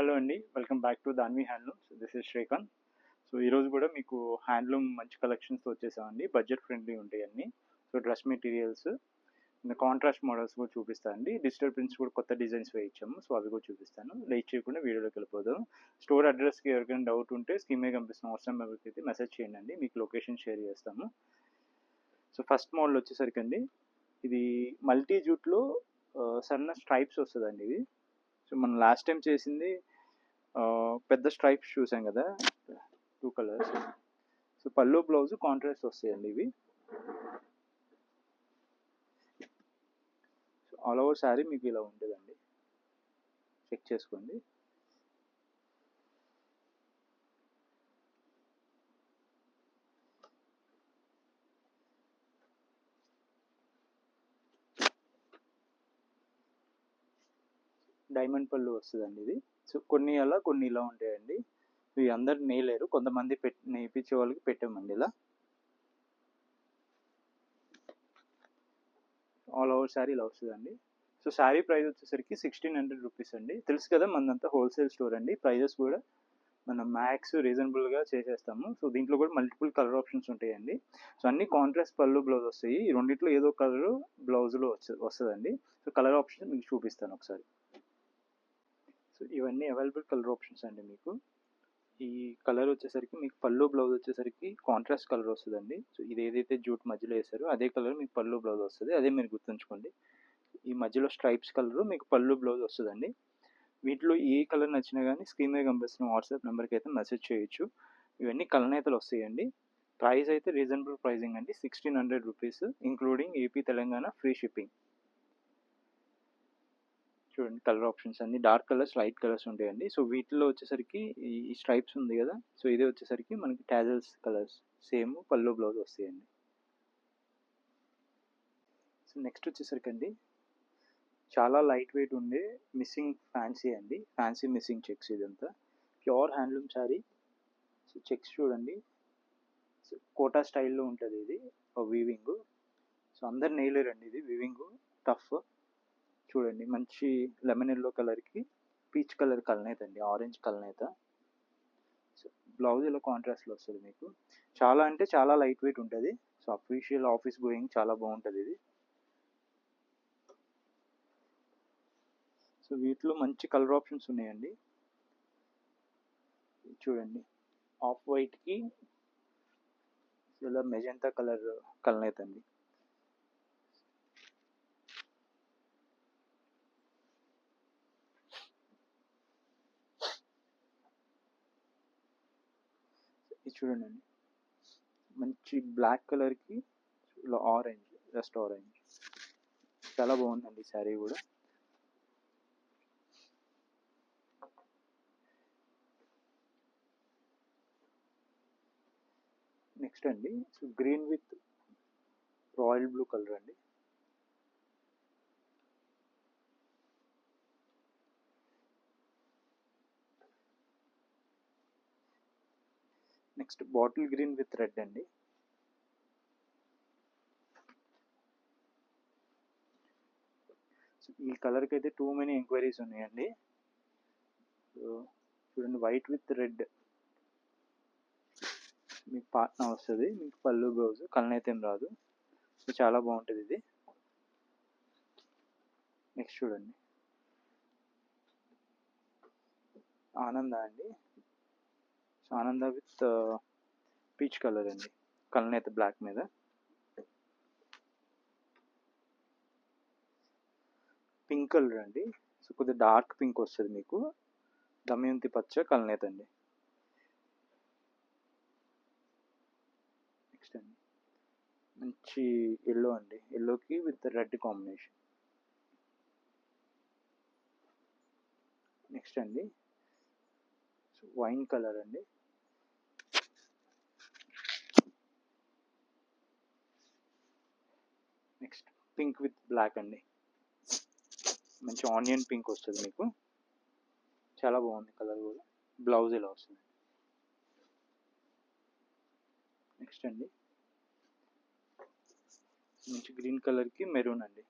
Hello అండి. Welcome back to Danvi handlooms. This is Srikanth. So ఈరోజు కూడా మీకు హ్యాండ్లూమ్ మంచి కలెక్షన్స్తో వచ్చేసామండి. బడ్జెట్ ఫ్రెండ్లీ ఉంటాయి అన్నీ. సో డ్రెస్ మెటీరియల్స్, ఇంకా కాంట్రాస్ట్ మోడల్స్ కూడా చూపిస్తానండి. డిజిటల్ ప్రింట్స్ కూడా కొత్త డిజైన్స్ వేయించాము. సో అవి కూడా చూపిస్తాను. లేట్ చేయకుండా వీడియోలోకి వెళ్ళిపోదాం. స్టోర్ అడ్రస్కి ఎవరికైనా డౌట్ ఉంటే స్క్రీన్ మీద కనిపిస్తున్న వాట్సాప్ నెంబర్కి అయితే మెసేజ్ చేయండి. మీకు లొకేషన్ షేర్ చేస్తాము. సో ఫస్ట్ మోడల్ వచ్చేసరికి అండి, ఇది మల్టీ జూట్లో సన్న స్ట్రైప్స్ వస్తుందండి. ఇది సో మనం లాస్ట్ టైం చేసింది పెద్ద స్ట్రైప్స్ చూసాం కదా, 2 కలర్స్. సో పళ్ళు బ్లౌజ్ కాంట్రాస్ట్ వస్తాయండి ఇవి. సో ఆల్ ఓవర్ శారీ మీకు ఇలా ఉంటుందండి, చెక్ చేసుకోండి. డైమండ్ పళ్ళు వస్తుందండి ఇది. సో కొన్ని అలా కొన్ని ఇలా ఉంటాయండి. ఇవి అందరు నేయలేరు, కొంతమంది నేయించే వాళ్ళకి పెట్టామండి ఇలా. ఆల్ ఓవర్ శారీ ఇలా వస్తుందండి. సో శారీ ప్రైస్ వచ్చేసరికి 1600 రూపీస్ అండి. తెలుసు కదా మనదంతా హోల్సేల్ స్టోర్ అండి. ప్రైజెస్ కూడా మనం మ్యాక్స్ రీజనబుల్గా చేసేస్తాము. సో దీంట్లో కూడా మల్టిపుల్ కలర్ ఆప్షన్స్ ఉంటాయండి. సో అన్ని కాంట్రాస్ట్ పళ్ళు బ్లౌజ్ వస్తాయి. ఈ రెండిట్లో ఏదో కలర్ బ్లౌజ్లో వస్తుందండి. సో కలర్ ఆప్షన్ మీకు చూపిస్తాను ఒకసారి. సో ఇవన్నీ అవైలబుల్ కలర్ ఆప్షన్స్ అండి మీకు. ఈ కలర్ వచ్చేసరికి మీకు పళ్ళు బ్లౌజ్ వచ్చేసరికి కాంట్రాస్ట్ కలర్ వస్తుందండి. సో ఇది ఏదైతే జూట్ మధ్యలో వేసారో అదే కలర్ మీకు పళ్ళు బ్లౌజ్ వస్తుంది. అదే మీరు గుర్తుంచుకోండి. ఈ మధ్యలో స్ట్రైప్స్ కలర్ మీకు పళ్ళు బ్లౌజ్ వస్తుందండి. వీటిలో ఏ కలర్ నచ్చినా కానీ స్క్రీన్ మీద కనిపిస్తున్న వాట్సాప్ నెంబర్కి అయితే మెసేజ్ చేయొచ్చు. ఇవన్నీ కలనేతలు వస్తాయండి. ప్రైస్ అయితే రీజనబుల్ ప్రైజింగ్ అండి, 1600 rupees, including AP Telangana free shipping. చూడండి కలర్ ఆప్షన్స్ అన్ని డార్క్ కలర్స్, లైట్ కలర్స్ ఉంటాయండి. సో వీటిలో వచ్చేసరికి ఈ స్ట్రైప్స్ ఉంది కదా, సో ఇది వచ్చేసరికి మనకి టాజల్స్ కలర్స్, సేమ్ పళ్ళు బ్లౌజ్ వస్తాయండి. సో నెక్స్ట్ వచ్చేసరికి అండి, చాలా లైట్ వెయిట్ ఉండే మిస్సింగ్ ఫ్యాన్సీ అండి. Fancy missing checks. ఇదంతా pure handloom sari. So checks చూడండి, సో కోటా స్టైల్లో ఉంటుంది ఇది వీవింగ్. సో అందరు నేయలేరండి ఇది వీవింగ్, టఫ్. చూడండి మంచి లెమన్ ఎల్లో కలర్కి పీచ్ కలర్ కలనేత అండి, ఆరెంజ్ కలనేత. సో బ్లౌజ్ ఇలా కాంట్రాస్ట్లో వస్తుంది మీకు. చాలా అంటే చాలా లైట్ వెయిట్ ఉంటుంది. సో అఫీషియల్ ఆఫీస్ గోయింగ్ చాలా బాగుంటుంది ఇది. సో వీటిలో మంచి కలర్ ఆప్షన్స్ ఉన్నాయండి. చూడండి ఆఫ్ వైట్కి ఇలా మెజెంటా కలర్ కలనేత అండి. ఇది చూడండి మంచి బ్లాక్ కలర్కి ఇలా ఆరెంజ్, జస్ట్ ఆరెంజ్, చాలా బాగుందండి శారీ కూడా. నెక్స్ట్ అండి, so green with royal blue colour అండి. Next bottle green with red అండి. సో ఈ కలర్కి అయితే టూ మెనీ ఎంక్వైరీస్ ఉన్నాయండి. సో చూడండి వైట్ విత్ రెడ్ మీకు పార్ట్నర్ వస్తుంది. మీకు పళ్ళు బ్లౌజ్ కలనైతే ఏం రాదు. సో చాలా బాగుంటుంది ఇది. నెక్స్ట్ చూడండి ఆనంద అండి. సో ఆనంద విత్ పీచ్ కలర్ అండి, కలనేత బ్లాక్ మీద. పింక్ కలర్ అండి. సో కొద్దిగా డార్క్ పింక్ వస్తుంది మీకు, దమయంతి పచ్చ కలనేత అండి. నెక్స్ట్ అండి మంచి ఎల్లో అండి, ఎల్లోకి విత్ రెడ్ కాంబినేషన్. నెక్స్ట్ అండి వైన్ కలర్ అండి. నెక్స్ట్ పింక్ విత్ బ్లాక్ అండి, మంచి ఆనియన్ పింక్ వస్తుంది మీకు, చాలా బాగుంది కలర్ కూడా. బ్లౌజ్ ఇలా వస్తుంది. నెక్స్ట్ అండి మంచి గ్రీన్ కలర్కి మెరూన్ అండి,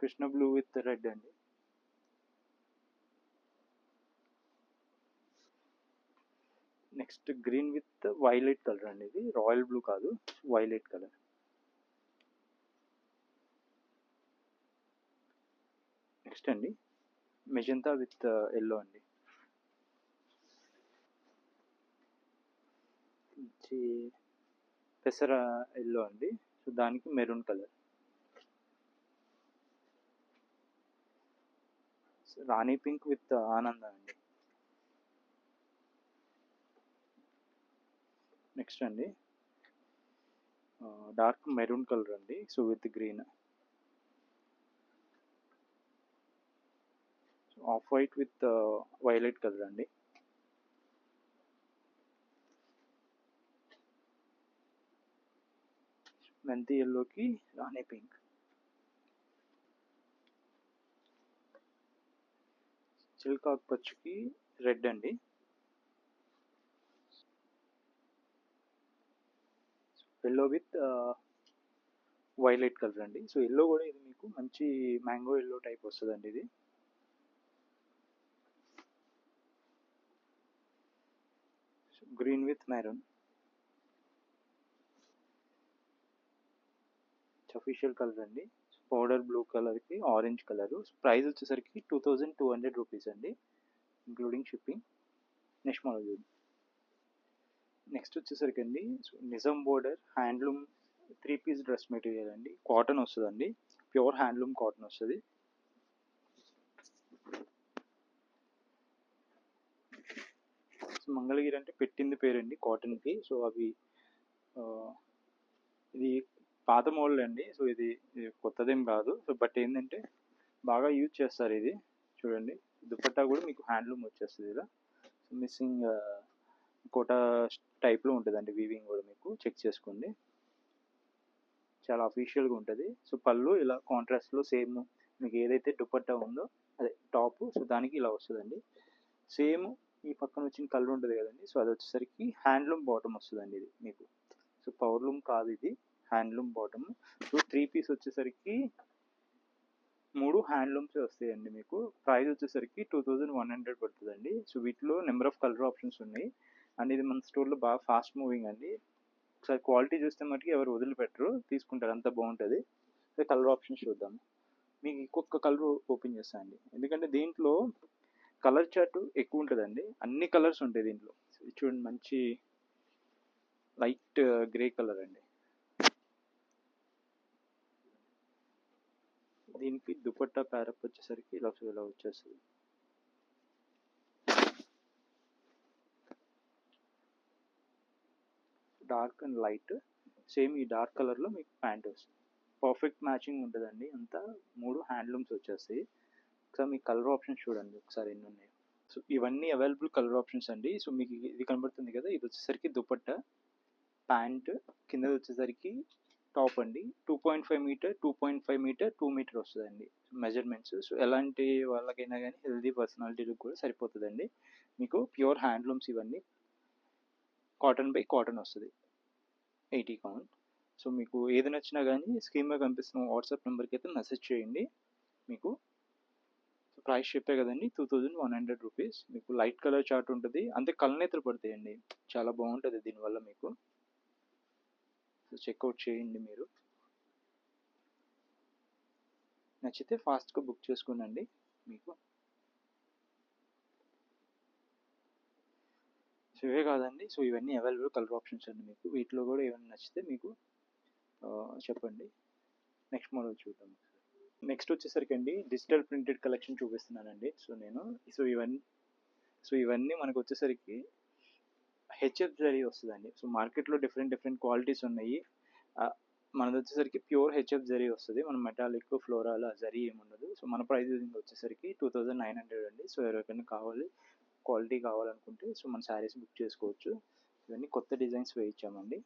కృష్ణ బ్లూ విత్ రెడ్ అండి. Next green with violet colour అండి, ఇది రాయల్ బ్లూ కాదు, వైలెట్ కలర్. నెక్స్ట్ అండి మెజంతా విత్ ఎల్లో అండి, పెసర ఎల్లో అండి, సో దానికి maroon colour. Rani pink with ఆనంద అండి. నెక్స్ట్ అండి డార్క్ మెరూన్ కలర్ అండి, so with green. Off white with violet colour అండి. మెంతి ఎల్లోకి రాణి పింక్. చిల్కాక్ పచ్చుకి రెడ్ అండి. ఎల్లో విత్ వైలెట్ కలర్ అండి. సో ఎల్లో కూడా ఇది మీకు మంచి మ్యాంగో ఎల్లో టైప్ వస్తుందండి ఇది. Green with maroon. Official colour అండి, పౌడర్ బ్లూ కలర్కి ఆరెంజ్ కలర్. ప్రైస్ వచ్చేసరికి 2200 రూపీస్ అండి, ఇంక్లూడింగ్ షిప్పింగ్. నెక్స్ట్ మోడల్ చూద్దాం. నెక్స్ట్ వచ్చేసరికి అండి Nizam border handloom 3-piece dress material అండి, కాటన్ వస్తుందండి, ప్యూర్ హ్యాండ్లూమ్ కాటన్ వస్తుంది. సో మంగళగిరి అంటే పెట్టింది పేరండి కాటన్కి. సో అవి ఇది పాత మోడల్ అండి, సో ఇది కొత్తదేం కాదు. సో బట్ ఏంటంటే బాగా యూజ్ చేస్తారు ఇది. చూడండి దుపట్టా కూడా మీకు హ్యాండ్లూమ్ వచ్చేస్తుంది ఇలా. సో మిస్సింగ్ కోటా టైప్లో ఉంటుందండి, వీవింగ్ కూడా మీకు చెక్ చేసుకోండి, చాలా అఫీషియల్గా ఉంటుంది. సో పళ్ళు ఇలా కాంట్రాస్ట్లో సేమ్ మీకు ఏదైతే దుపట్టా ఉందో అదే టాప్, సో దానికి ఇలా వస్తుందండి. సేమ్ ఈ పక్కన వచ్చిన కలర్ ఉంటుంది కదండి, సో అది వచ్చేసరికి హ్యాండ్లూమ్ బాటమ్ వస్తుందండి ఇది మీకు. సో పవర్లూమ్ కాదు ఇది, హ్యాండ్లూమ్ బాటమ్. సో 3-piece వచ్చేసరికి 3 హ్యాండ్లూమ్సే వస్తాయండి మీకు. ప్రైస్ వచ్చేసరికి 2100 పడుతుందండి. సో వీటిలో నెంబర్ ఆఫ్ కలర్ ఆప్షన్స్ ఉన్నాయి అండ్ ఇది మన స్టోర్లో బాగా ఫాస్ట్ మూవింగ్ అండి. ఒకసారి క్వాలిటీ చూస్తే మటుకు ఎవరు వదిలిపెట్టరు, తీసుకుంటారు, అంత బాగుంటుంది. సో కలర్ ఆప్షన్స్ చూద్దాం. మీకు ఇంకొక కలర్ ఓపెన్ చేస్తాను అండి, ఎందుకంటే దీంట్లో కలర్ చార్ట్ ఎక్కువ ఉంటుందండి, అన్ని కలర్స్ ఉంటాయి దీంట్లో. చూడండి మంచి లైట్ గ్రే కలర్ అండి, దీనికి దుపట్టా ప్యారప్ వచ్చేసరికి ఇలా వచ్చేస్తుంది. డార్క్ అండ్ లైట్ సేమ్ ఈ డార్క్ కలర్లో మీకు ప్యాంట్ వస్తుంది, పర్ఫెక్ట్ మ్యాచింగ్ ఉంటుందండి అంతా. 3 హ్యాండ్లూమ్స్ వచ్చేస్తాయి. ఒకసారి మీకు కలర్ ఆప్షన్స్ చూడండి ఒకసారి ఎన్ని ఉన్నాయి. సో ఇవన్నీ అవైలబుల్ కలర్ ఆప్షన్స్ అండి. సో మీకు ఇది కనబడుతుంది కదా, ఇది వచ్చేసరికి దుపట్టా, ప్యాంట్, కింద వచ్చేసరికి టాప్ అండి. 2.5 మీటర్ 2.5 మీటర్ 2 మీటర్ వస్తుందండి మెజర్మెంట్స్. సో ఎలాంటి వాళ్ళకైనా కానీ హెల్దీ పర్సనాలిటీలకు కూడా సరిపోతుందండి. మీకు ప్యూర్ హ్యాండ్లూమ్స్ ఇవన్నీ, కాటన్ బై కాటన్ వస్తుంది, 80 కౌంట్. సో మీకు ఏది నచ్చినా కానీ స్క్రీన్లో కనిపిస్తున్న వాట్సాప్ నెంబర్కి అయితే మెసేజ్ చేయండి. మీకు ప్రైస్ చెప్పే కదండి 2100 రూపీస్. మీకు లైట్ కలర్ చార్ట్ ఉంటుంది, అంతే కళ్ళనేతలు పడతాయండి, చాలా బాగుంటుంది దీనివల్ల మీకు. సో చెక్అవుట్ చేయండి మీరు, నచ్చితే ఫాస్ట్గా బుక్ చేసుకోనండి మీకు. సో ఇవే కాదండి, సో ఇవన్నీ అవైలబుల్ కలర్ ఆప్షన్స్ అండి మీకు. వీటిలో కూడా ఏమైనా నచ్చితే మీకు చెప్పండి. నెక్స్ట్ మోడల్ చూద్దాం. నెక్స్ట్ వచ్చేసరికి అండి డిజిటల్ ప్రింటెడ్ కలెక్షన్ చూపిస్తున్నానండి. సో ఇవన్నీ మనకు వచ్చేసరికి హెచ్ఎఫ్ జరీ వస్తుందండి. సో మార్కెట్లో డిఫరెంట్ క్వాలిటీస్ ఉన్నాయి, మనది వచ్చేసరికి ప్యూర్ హెచ్ఎఫ్ జరీ వస్తుంది, మన మెటాలిక్ ఫ్లోరాల్ జరీ ఏమి ఉండదు. సో మన ప్రైస్ వచ్చేసరికి 2900 అండి. సో ఎవరికైనా క్వాలిటీ కావాలనుకుంటే సో మన శారీస్ బుక్ చేసుకోవచ్చు. ఇవన్నీ కొత్త డిజైన్స్ వేయించామండి,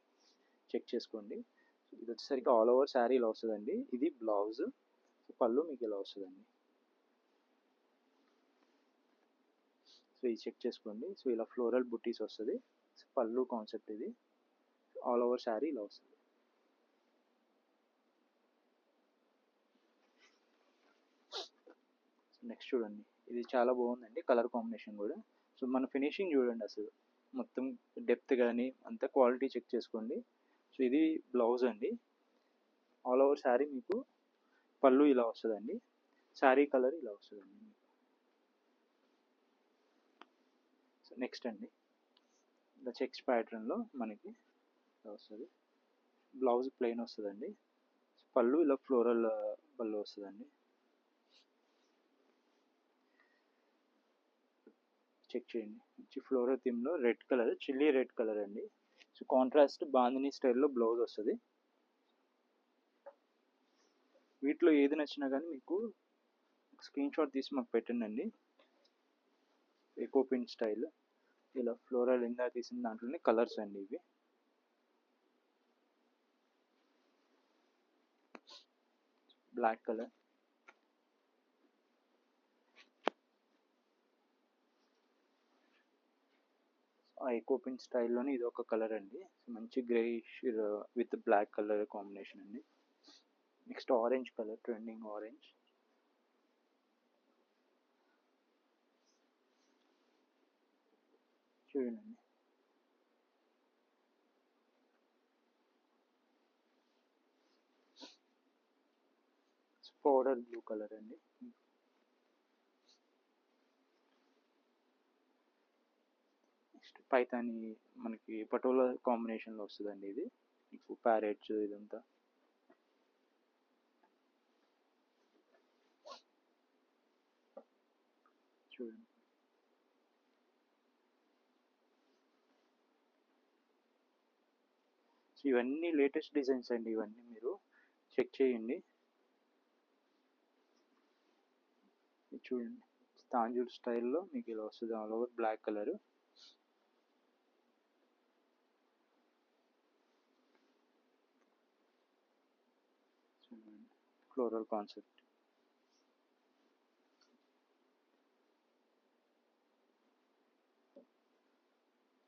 చెక్ చేసుకోండి. ఇది వచ్చేసరికి ఆల్ ఓవర్ శారీ ఇలా వస్తుందండి, ఇది బ్లౌజ్, పళ్ళు మీకు ఇలా వస్తుందండి. సో ఇది చెక్ చేసుకోండి. సో ఇలా ఫ్లోరల్ బుట్టీస్ వస్తుంది, పళ్ళు కాన్సెప్ట్ ఇది, ఆల్ ఓవర్ శారీ ఇలా వస్తుంది. నెక్స్ట్ చూడండి, ఇది చాలా బాగుందండి కలర్ కాంబినేషన్ కూడా. సో మన ఫినిషింగ్ చూడండి అసలు, మొత్తం డెప్త్ కానీ అంతా క్వాలిటీ చెక్ చేసుకోండి. సో ఇది బ్లౌజ్ అండి. ఆల్ ఓవర్ శారీ మీకు పళ్ళు ఇలా వస్తుందండి. శారీ కలర్ ఇలా వస్తుందండి. సో నెక్స్ట్ అండి, ఇలా చెక్స్ ప్యాటర్న్లో మనకి ఇలా వస్తుంది. బ్లౌజ్ ప్లెయిన్ వస్తుందండి. పళ్ళు ఇలా ఫ్లోరల్ పళ్ళు వస్తుందండి. చెక్ చేయండి. మంచి ఫ్లోరల్ థీమ్లో red colour, chilli red colour అండి. సో కాంట్రాస్ట్ బాందిని స్టైల్లో బ్లౌజ్ వస్తుంది. వీటిలో ఏది నచ్చినా కానీ మీకు స్క్రీన్ షాట్ తీసి మాకు పెట్టండి. ఎకో పిన్ స్టైల్ ఇలా ఫ్లోరల్ ఇందా తీసిన దాంట్లోనే కలర్స్ అండి ఇవి. బ్లాక్ కలర్, ఆ ఎకో పిన్ స్టైల్లోనే ఇది ఒక కలర్ అండి. మంచి greyish with black colour combination అండి. Next orange colour, trending orange. చూడండి, పౌడర్ బ్లూ కలర్ అండి. నెక్స్ట్ పైతాని మనకి పటోలా కాంబినేషన్లో వస్తుందండి. ఇది మీకు ప్యారెట్స్ ఇదంతా. చూడండి, ఇవన్నీ లేటెస్ట్ డిజైన్స్ అండి. ఇవన్నీ మీరు చెక్ చేయండి. చూడండి, తాంజూర్ స్టైల్లో మీకు ఇలా వస్తుంది. All over black colour. Floral concept,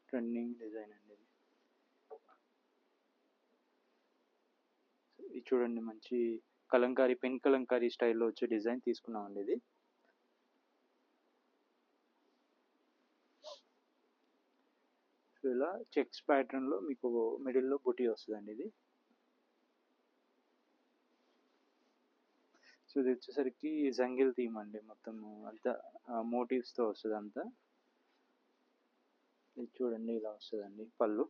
trending design అండి ఇది. ఇది చూడండి, మంచి కలంకారీ, పెన్ కలంకారీ స్టైల్లో వచ్చే డిజైన్ తీసుకున్నామండి ఇది. సో ఇలా చెక్స్ ప్యాటర్న్లో మీకు మిడిల్లో బుటీ వస్తుందండి ఇది. సో ఇది వచ్చేసరికి జంగిల్ థీమ్ అండి. మొత్తం అంతా మోటివ్స్తో వస్తుంది అంతా. ఇది చూడండి, ఇలా వస్తుందండి పళ్ళు.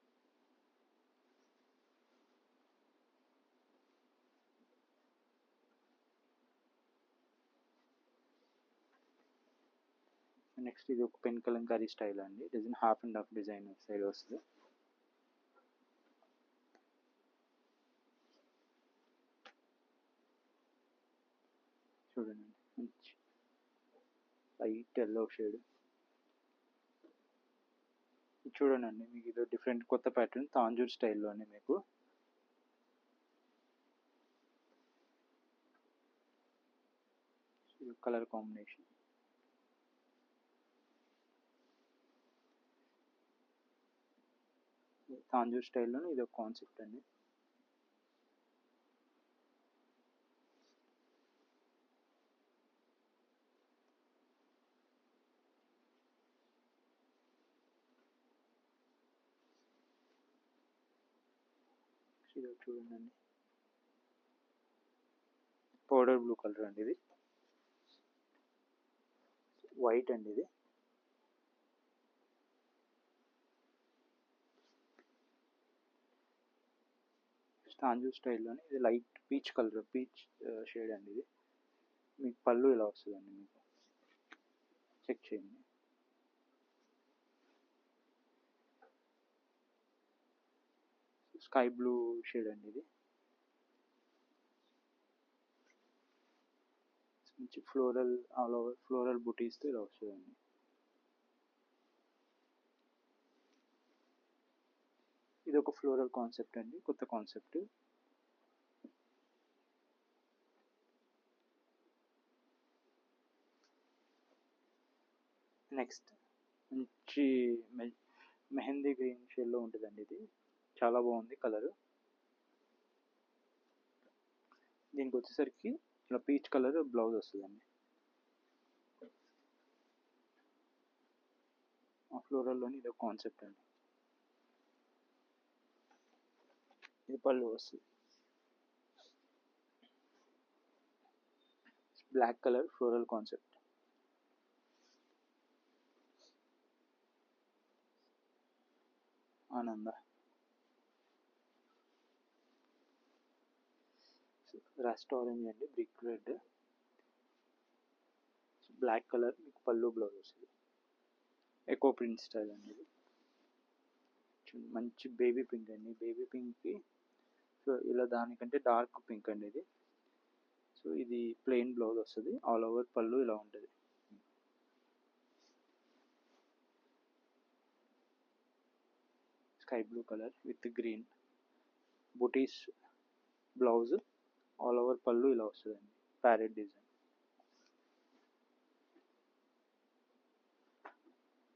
నెక్స్ట్ ఇది ఒక పెన్ కలంకారీ స్టైల్ అండి. Design half and half design style వస్తుంది. చూడండి, మంచి లైట్ ఎల్లో షేడ్. చూడండి, మీకు ఇది డిఫరెంట్ కొత్త ప్యాటర్న్ తాంజూర్ స్టైల్లోనే మీకు. కలర్ కాంబినేషన్ తాంజూర్ స్టైల్లోనే ఇది ఒక కాన్సెప్ట్ అండి. ఇది చూడండి, పౌడర్ బ్లూ కలర్ అండి. ఇది వైట్ అండి. ఇది తాంజూర్ స్టైల్లోనే ఇది light peach colour, peach shade అండి. ఇది మీకు పళ్ళు ఇలా వస్తుందండి. మీకు చెక్ చేయండి. స్కై బ్లూ షేడ్ అండి. ఇది మంచి ఫ్లోరల్, ఆల్ ఓవర్ ఫ్లోరల్ బుటీస్తో ఇలా వస్తుందండి. ఇది ఒక ఫ్లోరల్ కాన్సెప్ట్ అండి, కొత్త కాన్సెప్ట్. నెక్స్ట్ మంచి మెహందీ గ్రీన్ షేడ్లో ఉంటుందండి. ఇది చాలా బాగుంది కలర్. దీనికి వచ్చేసరికి ఇలా పీచ్ కలర్ బ్లౌజ్ వస్తుందండి. ఫ్లోరల్లోని ఇది కాన్సెప్ట్ అండి. ఇది పళ్ళు వస్తుంది, బ్లాక్ కలర్ ఫ్లోరల్ కాన్సెప్ట్. ఆనంద రస్ట్ ఆరెంజ్ అండి, బ్రిక్ రెడ్, బ్లాక్ కలర్ మీకు పళ్ళు బ్లౌజ్ వస్తుంది. ఎకో ప్రింట్ స్టైల్ అండి ఇది. మంచి బేబీ పింక్ అండి, బేబీ పింక్కి సో ఇలా దానికంటే డార్క్ పింక్ అండి ఇది. సో ఇది ప్లెయిన్ బ్లౌజ్ వస్తుంది, ఆల్ ఓవర్ పళ్ళు ఇలా ఉంటుంది. Sky blue colour with green buttis blouse, all over పళ్ళు ఇలా వస్తుందండి, ప్యారెట్ డిజైన్.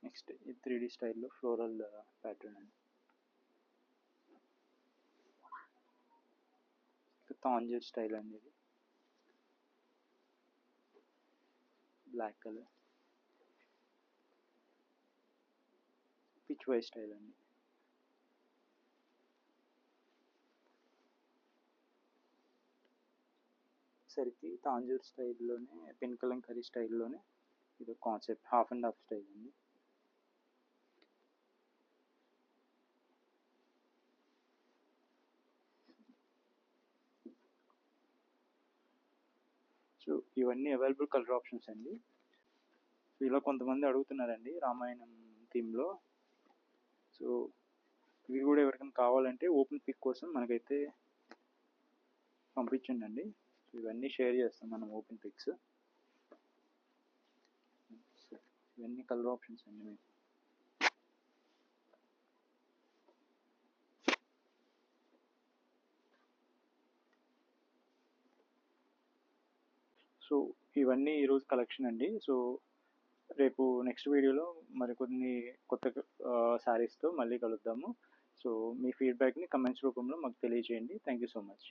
నెక్స్ట్ ఈ 3D స్టైల్లో ఫ్లోరల్ ప్యాటర్న్ అండి. తాంజూర్ స్టైల్ అండి ఇది, black colour Pichwai style అండి. సరికి తాంజూర్ స్టైల్లోనే పిన్ కలంకరీ స్టైల్లోనే ఇది concept, half and half style అండి. సో ఇవన్నీ అవైలబుల్ కలర్ ఆప్షన్స్ అండి. సో ఇలా కొంతమంది అడుగుతున్నారండి రామాయణం థీమ్లో. సో ఇవి కూడా ఎవరికైనా కావాలంటే ఓపెన్ పిక్ కోసం మనకైతే పంపించండి అండి. సో ఇవన్నీ షేర్ చేస్తాం మనం ఓపెన్ పిక్స్. ఇవన్నీ కలర్ ఆప్షన్స్ అండి మీకు. సో ఇవన్నీ ఈరోజు కలెక్షన్ అండి. సో రేపు నెక్స్ట్ వీడియోలో మరికొన్ని కొత్త శారీస్తో మళ్ళీ కలుద్దాము. సో మీ ఫీడ్బ్యాక్ని కమెంట్స్ రూపంలో మాకు తెలియజేయండి. Thank you so much.